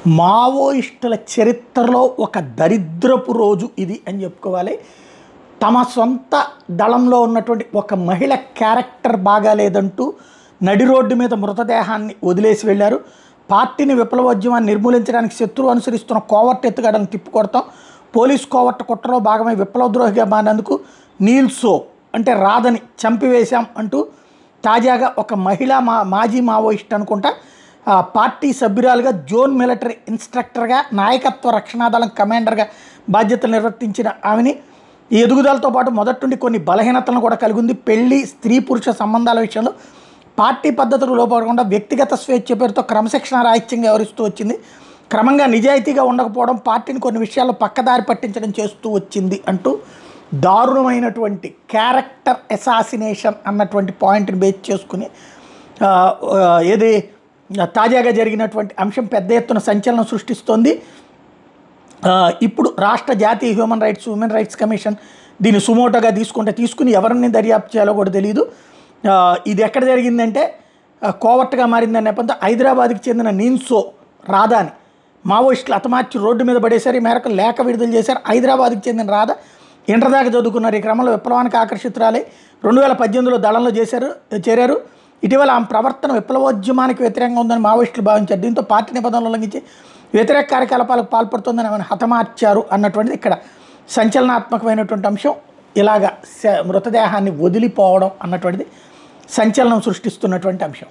మావోయిస్టుల చరిత్రలో ఒక దరిద్రపు రోజు ఇది అని చెప్పుకోవాలి. తమ సొంత దళంలో ఉన్నటువంటి ఒక మహిళ క్యారెక్టర్ బాగాలేదంటూ నడి రోడ్డు మీద మృతదేహాన్ని వదిలేసి వెళ్ళారు. పార్టీని విప్లవోద్యమాన్ని నిర్మూలించడానికి శత్రువు అనుసరిస్తున్న కోవర్ట్ ఎత్తుగడలను తిప్పికొడతాం, పోలీసు కోవర్ట్ కుట్రలో భాగమై విప్లవద్రోహిగా మారినందుకు నీల్సో అంటే రాధని చంపివేశాం అంటూ తాజాగా ఒక మహిళా మాజీ మావోయిస్ట్ అనుకుంటా పార్టీ సభ్యురాలుగా జోన్ మిలిటరీ ఇన్స్ట్రక్టర్గా నాయకత్వ రక్షణాదళం కమాండర్గా బాధ్యతలు నిర్వర్తించిన ఆమెని ఈ ఎదుగుదలతో పాటు మొదటి నుండి కొన్ని బలహీనతలను కూడా కలిగి ఉంది. పెళ్లి స్త్రీ పురుష సంబంధాల విషయంలో పార్టీ పద్ధతులు లోపడకుండా వ్యక్తిగత స్వేచ్ఛ పేరుతో క్రమశిక్షణ రాహిత్యంగా వ్యవహరిస్తూ వచ్చింది. క్రమంగా నిజాయితీగా ఉండకపోవడం పార్టీని కొన్ని విషయాల్లో పక్కదారి పట్టించడం చేస్తూ వచ్చింది అంటూ దారుణమైనటువంటి క్యారెక్టర్ అసాసినేషన్ అన్నటువంటి పాయింట్ని బేస్ చేసుకుని ఏది తాజాగా జరిగినటువంటి అంశం పెద్ద ఎత్తున సంచలనం సృష్టిస్తోంది. ఇప్పుడు రాష్ట్ర జాతీయ హ్యూమన్ రైట్స్ కమిషన్ దీన్ని సుమోటోగా తీసుకుని ఎవరిని దర్యాప్తు చేయాలో కూడా తెలియదు. ఇది ఎక్కడ జరిగిందంటే కోవర్ట్గా మారిందనే నేపథ్యంతో హైదరాబాద్కి చెందిన నీన్సో రాధాని మావోయిస్టులు హతమార్చి రోడ్డు మీద పడేశారు. ఈ మేరకు లేఖ విడుదల చేశారు. హైదరాబాద్కి చెందిన రాధ ఇంటర్ దాకా చదువుకున్నారు. ఈ క్రమంలో విప్లవానికి ఆకర్షితురాలై 2018లో దళంలో చేరారు. ఇటీవల ఆమె ప్రవర్తన విప్లవోద్యమానికి వ్యతిరేకంగా ఉందని మావోయిస్టులు భావించారు. దీంతో పార్టీ నిబంధనలు ఉల్లంఘించి వ్యతిరేక కార్యకలాపాలకు పాల్పడుతుందని ఆమెను హతమార్చారు అన్నటువంటిది ఇక్కడ సంచలనాత్మకమైనటువంటి అంశం. ఇలాగా మృతదేహాన్ని వదిలిపోవడం అన్నటువంటిది సంచలనం సృష్టిస్తున్నటువంటి అంశం.